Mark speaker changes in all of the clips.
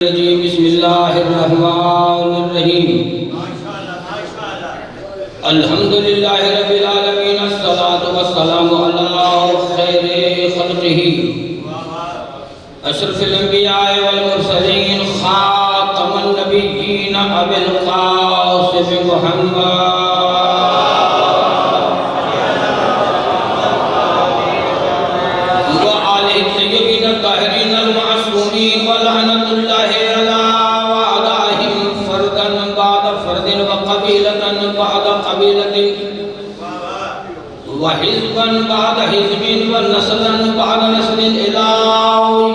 Speaker 1: بسم اللہ الرحمن الرحیم الحمدللہ رب العالمین الصلاة والسلام علی خیر خلقہ اشرف الانبیاء والمرسلین خاتم النبیین ابی القاسم محمد وحزبا بعد حزب ونسلا بعد نسل الى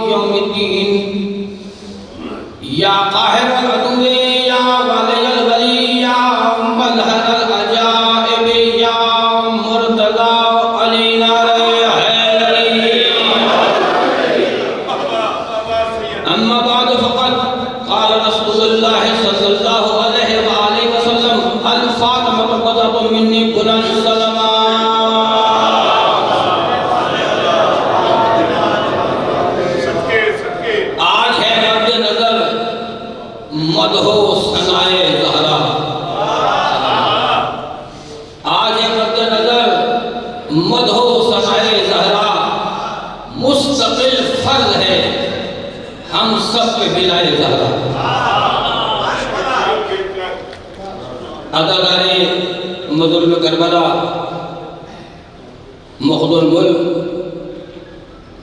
Speaker 1: يوم الدين يا قاهر العدو يا ولي الولي يا مظهر العجائب يا مرتضى علينا اما بعد فقد قال رسول الله صلى الله عليه وآله وسلم الفاطمة غضب مني بلند السلام مدح و ثنائے زہرا آج ہے مد نظر مدح و ثنائے زہرا مستقل فرض ہے ہم سب پہ بلائے زہرا اداکار مظلوم کربلا مخدوم الملک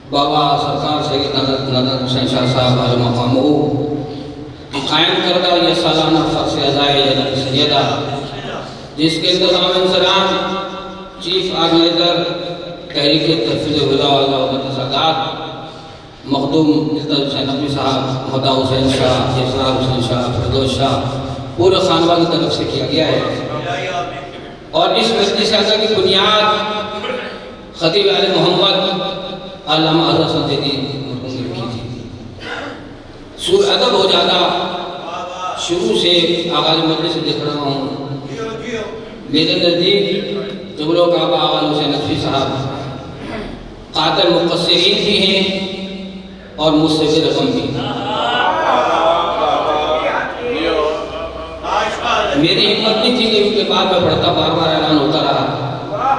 Speaker 1: بابا سرکار سید نادر حسین شاہ صاحب علیہ مقامہ قائم کردہ یہ سالانہ فقص ادائے جناب سیدہ جس کے انتظام انسلام چیف آرگنائزر تحریک تحفظ ولا اللہ ومت سادات مخدوم عزت حسین نقوی صاحب مدہ حسین شاہ اسرار حسین شاہ فردوس شاہ پورے خانوہ کی طرف سے کیا گیا ہے اور اس مجلس اعلیٰ کی بنیاد خطیب علی محمد علامہ حضرت سنجیدی سور ادب ہو جاتا شروع سے آغاز مجلس سے دیکھ رہا ہوں میرے نزدیک جبلو کعبہ آغا حسین نقوی صاحب قاتل مقصرین بھی ہیں اور مجھ سے بھی رقم بھی میری ہمت نہیں تھی کہ ان کے بعد میں پڑھتا بار بار اعلان ہوتا رہا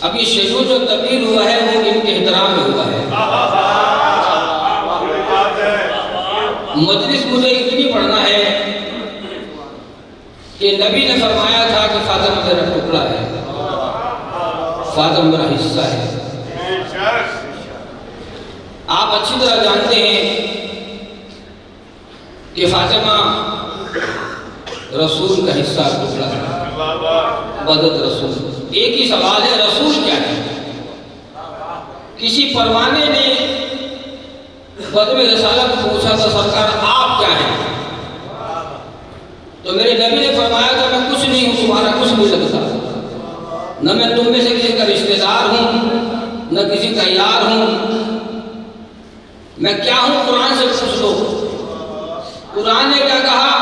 Speaker 1: اب یہ شیڈول جو تبدیل ہوا ہے وہ ان کے احترام میں ہوا ہے مجلس مجھے اتنی پڑھنا ہے کہ نبی نے فرمایا تھا کہ فاطمہ میرا ٹکڑا ہے فاطمہ میرا حصہ ہے آپ اچھی طرح جانتے ہیں کہ فاطمہ رسول کا حصہ ٹکڑا ہے بدت رسول ایک ہی سوال ہے رسول کیا ہے کسی پروانے نے بدو رسالت کو پوچھا تھا سرکار آپ کیا ہیں تو میرے نبی نے فرمایا تھا میں کچھ نہیں ہوں تمہارا کچھ نہیں لگتا نہ میں تم میں سے کسی کا رشتہ دار ہوں نہ کسی کا یار ہوں میں کیا ہوں قرآن سے پوچھ لو قرآن نے کیا کہا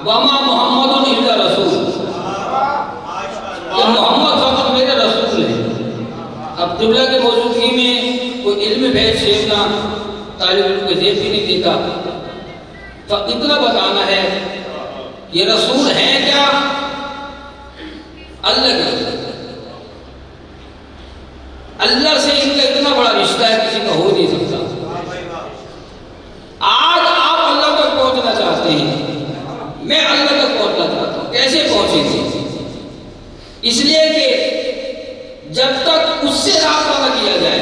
Speaker 1: وما محمد الا رسول کہ محمد فقط میرے رسول ہیں اب قبلہ کے موجودگی میں کوئی علم بھید شیخنا طالب علم کو زیب بھی نہیں دیتا تو اتنا بتانا ہے یہ رسول ہیں کیا اللہ کے رسول اللہ سے ان کا اتنا بڑا رشتہ ہے کسی کا ہو نہیں سکتا آج آپ اللہ تک پہنچنا چاہتے ہیں میں اللہ تک پہنچنا چاہتا ہوں کیسے پہنچیں گے اس لیے کہ جب تک اس سے رابطہ نہ کیا جائے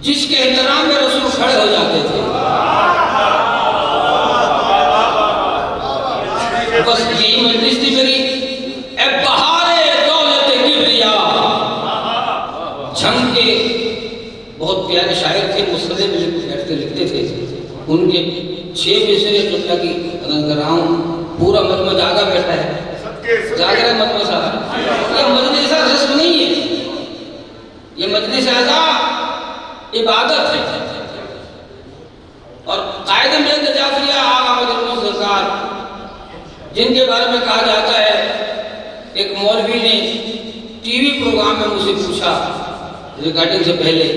Speaker 1: جس کے احترام میں رسول کھڑے ہو جاتے تھے بس یہی مجلس تھی میری اے بہار دولت کبریا جھنگ کے بہت پیارے شاعر تھے مسئلے میں بیٹھتے لکھتے تھے ان کے 6 مصرے قبلہ کی اذن کر رہا ہوں پورا مجمع جاگا بیٹھا ہے جاگ رہا مجمع صاحب یہ مجلس رسم نہیں ہے یہ مجلس اعلیٰ عبادت ہے اور قائد ملت جعفریہ آقا مجلس سرکار جن کے بارے میں کہا جاتا ہے ایک مولوی نے ٹی وی پروگرام میں مجھ سے پوچھا ریکارڈنگ سے پہلے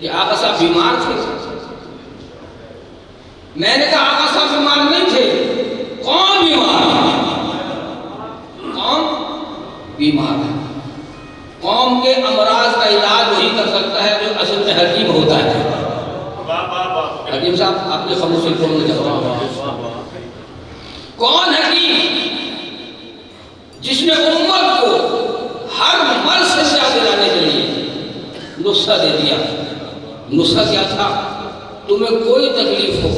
Speaker 1: کہ آقا صاحب بیمار تھے میں نے کہا آقا صاحب بیمار نہیں تھے. کون بیمار ہے؟ کون بیمار ہے؟ قوم کے امراض کا علاج وہی کر سکتا ہے جو اصل میں حکیم ہوتا ہے. حکیم صاحب آپ نے خاموشی بولنے چاہ رہا ہوں. کون حکیم جس نے امت کو ہر مرض سے نجات دلانے کے لیے نسخہ دے دیا؟ نسخہ کیا تھا؟ تمہیں کوئی تکلیف ہو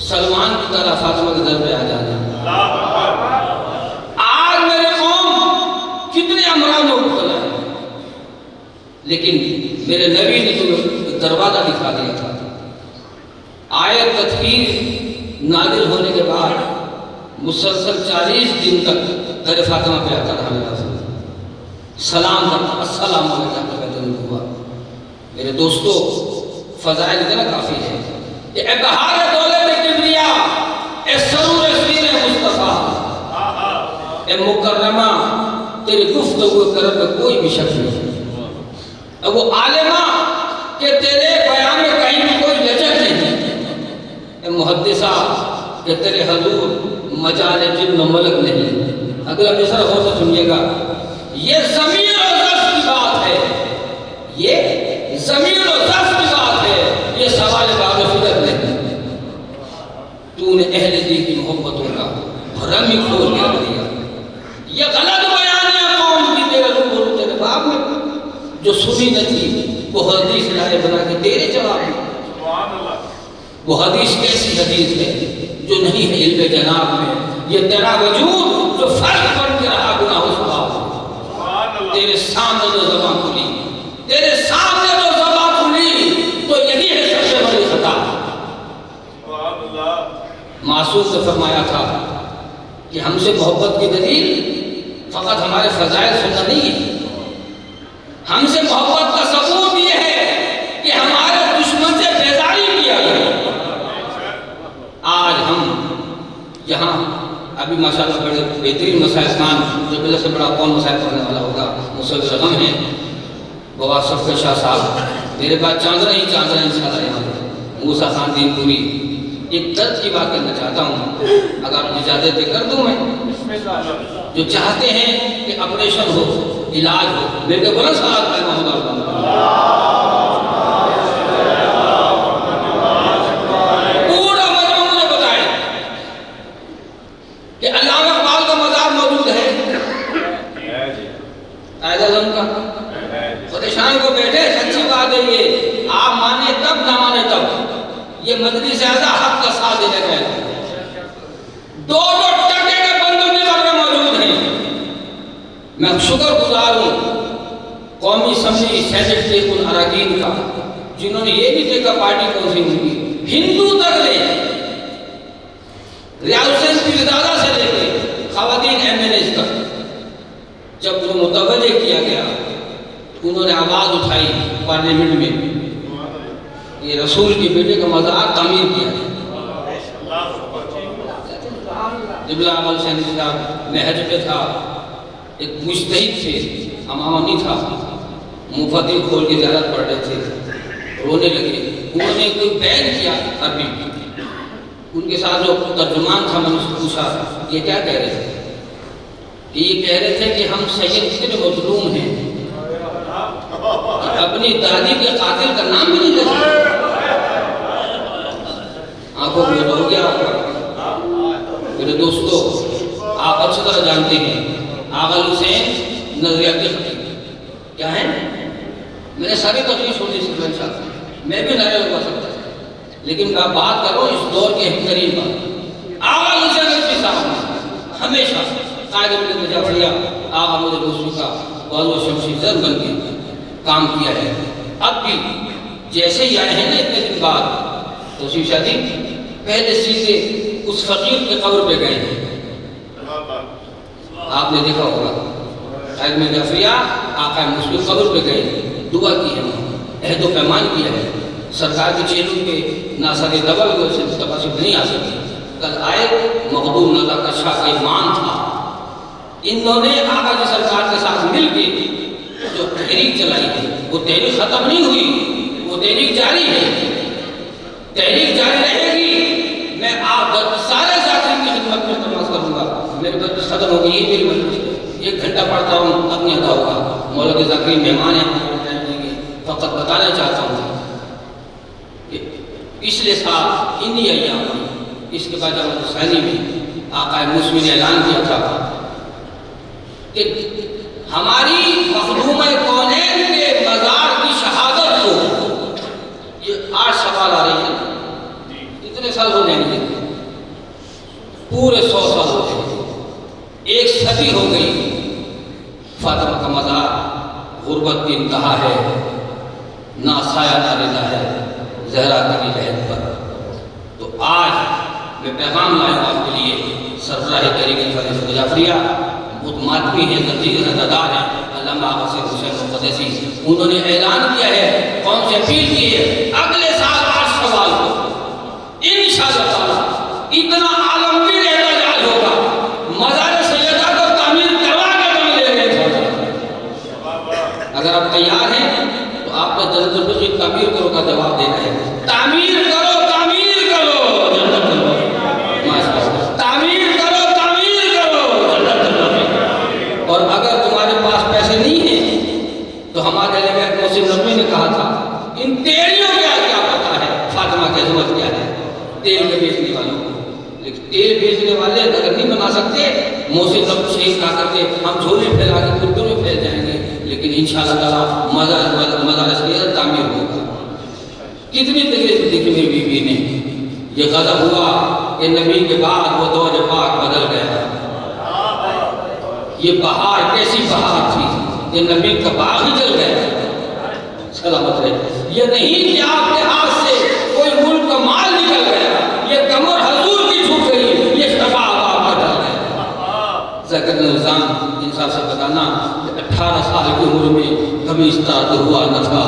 Speaker 1: سلمان کی طرح فاطمہ کے در پہ آ جانا. آج میرے قوم کتنے امراض میں مبتلا ہے، لیکن میرے نبی نے تمہیں دروازہ دکھا دیا تھا. آیت تطہیر نازل ہونے کے بعد مسلسل 40 دن تک در فاطمہ پہ آتا رہا میرا سلام کرتا، السلام علیکم کہتے ہوا. میرے دوستو فضائل اتنا کافی ہے. اے بہار دولت کبریا، اے سرور سیر مصطفیٰ، اے مکرمہ تیری گفتگو کرم میں کوئی بھی شک نہیں. وہ عالمہ کہ تیرے بیان میں کہیں بھی کوئی لچک نہیں. اے محدثہ کہ تیرے حضور مجال جن و ملک نہیں. اگلا مصرع غور سے سنیے گا. یہ زمین و زرف کی بات ہے، یہ زمین و زرف کی بات ہے، یہ سوال باب فکر نہیں. تو نے اہل دین کی محبتوں کا بھرم ہی کھول دیا. یہ غلط بیان ہے قوم کی تیرے روبرو تیرے باپ میں جو سنی نہ تھی وہ حدیث لائے بنا کے تیرے جواب میں. وہ حدیث کیسی حدیث ہے جو نہیں ہے علم جناب میں. یہ تیرا وجود جو فرق بن کے رہا گناہ اس باب میں. تیرے سامنے جو زبان کھلی، تیرے سامنے جو زبان کھلی تو یہی ہے سب سے بڑی خطا. معصوم نے فرمایا تھا کہ ہم سے محبت کی دلیل فقط ہمارے فضائل سننا نہیں ہے، ہم سے محبت کا ثبوت یہ ہے کہ ہمارے دشمن سے بیزاری کیا گیا. آج ہم یہاں ابھی ماشاءاللہ بڑے بہترین مسائل خان جو بلے سے بڑا کون مسائل کرنے والا ہوگا مصور رقم ہیں بابا صفقہ شاہ صاحب. میرے پاس چاندرہ ہی انشاءاللہ یہاں موسیٰ خان دین پوری. ایک درد کی بات کرنا چاہتا ہوں، اگر آپ اجازت دے کر دوں. میں جو چاہتے ہیں کہ آپریشن ہو، علاج ہو، میرے کے بلند سوال ہے محمد اللہ پورا مجمع مجھے بتائے کہ علامہ اقبال کا مزار موجود ہے قائد اعظم کا. پریشان کو بیٹھے سچی بات ہے، یہ آپ مانے تب نہ مانے تب یہ مدنی سے زیادہ حق کا ساتھ دینے گئے. دو ٹکے کے بندوں کی قبریں موجود ہیں. میں شکر گزار ہوں قومی اسمبلی سینٹ کے ان اراکین کا جنہوں نے یہ بھی دیکھا پارٹی کون سی ہوگی. ہندو تک لے ریاض حسین پیردادا سے لے کے خواتین MLAs تک جب انہیں متوجہ کیا گیا انہوں نے آواز اٹھائی پارلیمنٹ میں یہ رسول کے بیٹے کا مزار تعمیر کیا ہے. جبلا عمل حسین صاحب محج پہ تھا، ایک مجتہد تھے، امامہ نہیں تھا، مفتح کھول کے زیارت پڑھ رہے تھے، رونے لگے. انہوں نے کوئی بیان کیا عربی، ان کے ساتھ جو ترجمان تھا میں نے اس کو پوچھا یہ کیا کہہ رہے تھے؟ کہ یہ کہہ رہے تھے کہ ہم سید کتنے مظلوم ہیں اپنی دادی کے قاتل کا نام بھی نہیں لے سکتے. آنکھوں میں ہو گیا. میرے دوستو آپ اچھی طرح جانتے ہیں آغا حسین نظریاتی خطیب کیا ہے. میں نے ساری تقریر چھوڑی سکتا چاہتا ہوں، میں بھی نعرے لگا سکتا تھا، لیکن میں بات کروں اس دور کے اہم ترین بات. آغا حسین نظری صاحب نے ہمیشہ قائد ملت جعفریہ آغا مجھے دوستوں کا بال و شمشیر زد بن کے کام کیا ہے. اب بھی جیسے ہی آئے ہیں نا اتنے دن بعد توصیف شادی پہلے سیدھے اس فقیر کے قبر پہ گئے ہیں. آپ نے دیکھا ہوگا قائد ملت جعفریہ آقا مسلم قبر پہ گئے، دعا کی ہے، عہد و پیمان کیا ہے. سرکار کے چیلوں کے ناصر دبا بھی اسے تقاصب نہیں آ سکتی. کل آئے مغدوم نظر کا شاہ کا ایمان تھا. انہوں نے آقا کی سرکار کے ساتھ مل کے جو تحریک چلائی ہے وہ تحریک ختم نہیں ہوئی، وہ تحریک جاری ہے، تحریک جاری رہے گی. ختم ہو گئی. یہ میری مجلس ہے, 1 گھنٹہ پڑھتا ہوں اب نہیں ادا ہوگا. مولا کے ذاکرین مہمان ہیں, فقط بتانا چاہتا ہوں کہ پچھلے سال انہی ایام میں, اس کے بعد جب ثانی میں آقا موسوی نے اعلان کیا تھا کہ ہماری مخدوم کونین کے مزار کی شہادت کو, یہ 8 سوال آ رہی ہیں, کتنے سال ہو جائیں گے؟ پورے 100 سال ہو گئے, 1 صدی ہو گئی. فاطمہ کا مزار غربت کی انتہا ہے, نا سایہ نہ رضا ہے زہرا کی لہد پر. تو آج میں پیغام لایا ہوں آپ کے لیے. سربراہ تحریک فیض جعفریہ بہت ماتمی ہیں, زنجیر رضادار ہیں, علامہ حسین حسین مقدسی, انہوں نے اعلان کیا ہے, قوم سے اپیل کی ہے, اگلے سال 8 سوال کو انشاءاللہ تعالیٰ اتنا عالمگیر احتجاج ہوگا, مزار سیدہ کو تعمیر کروا کے ہم لے گئے. اگر آپ تیار ہیں تو آپ نے جنت البقیع کی تعمیر کرو کا جواب دینا ہے. تعمیر کرو, تعمیر کرو جنت البقیع, تعمیر کرو, تعمیر کرو جنت البقیع. اور اگر تمہارے پاس پیسے نہیں ہیں تو ہمارے لئے محسن نبوی نے کہا تھا, ان تیلیوں کیا پتا ہے فاطمہ کی عظمت کیا ہے. تیل کے بیچنے والوں کو, لیکن تیل بیچنے والے اگر نہیں بنا سکتے, محسن نبوی شہید کہا کرتے ہم جھولے پھیلا کے کردوں میں پھیل جائیں گے, لیکن انشاءاللہ تعالیٰ مزار سید تعمیر ہوگا. کتنی تکلیف دیکھی میری بیوی نے. یہ غضب ہوا کہ نبی کے بعد وہ دور پاک بدل گیا. یہ بہار کیسی بہار تھی کہ نبی کا باغ ہی جل گیا. سلامت رہے. یہ نہیں کہ آپ کے ہاتھ سے کوئی ملک کا مال نکل گیا, یہ کمر حضور کی جھک گئی, یہ شباب آپ کا ڈل گیا. ذکر نظام انصاف سے بتانا, 18 سال کی عمر میں کبھی اس طرح تو ہوا نہ تھا.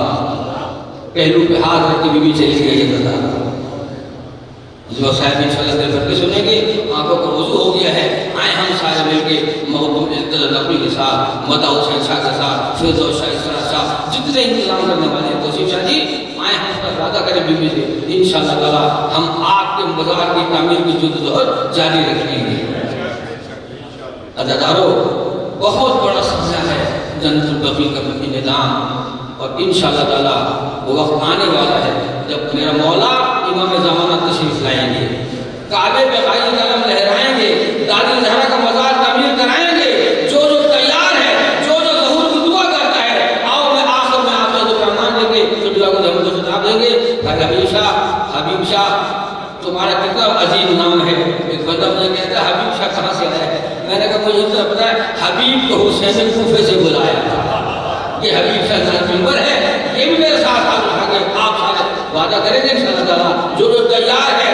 Speaker 1: پہلو پہ ہاتھ رکھ کے بیوی چلی گئی ہے بتا. جو صاحب انشاءاللہ دل بھر کے سنیں گے, آنکھوں کا وضو ہو گیا ہے, آئے ہم سارے مل کے محبوب اقتدار نبی کے ساتھ, مدعو حسین شاہ کے ساتھ, فیضو شاہ اسرار شاہ, جتنے انتظام کرنے والے ہیں توصیف شاہ جی, آئے ہم اس پر وعدہ کریں بیوی سے, انشاءاللہ تعالی ہم آپ کے مزار کی تعمیر کی جدوجہد جاری رکھیں گے. عزیزانو, بہت بڑا سمجھا ہے جنت البقیع کا نظام, اور انشاءاللہ تعالی وہ وقت آنے والا ہے جب میرا مولا امام زمانہ تشریف لائیں گے, کعبے پہ قائد قلم لہرائیں گے, دادی زہرا کا مزار تعمیر کرائیں گے. جو تیار ہے, جو ظہور کی دعا کرتا ہے, آؤ میں آخر میں آپ سے دعا دیں گے, جو دعا کو جب خطاب دیں گے. حبیب شاہ تمہارا کتنا عظیم نام ہے. ایک بندہ مجھے کہتا ہے حبیب شاہ کہاں سے آیا ہے. میں نے کہا مجھے اتنا پتا ہے, حبیب کو حسین کوفے سے بلایا تھا. یہ حبیب شاہ کا ممبر ہے, یہ بھی میرے ساتھ آپ سارے وعدہ کریں گے انشاءاللہ تعالیٰ. جو تیار ہے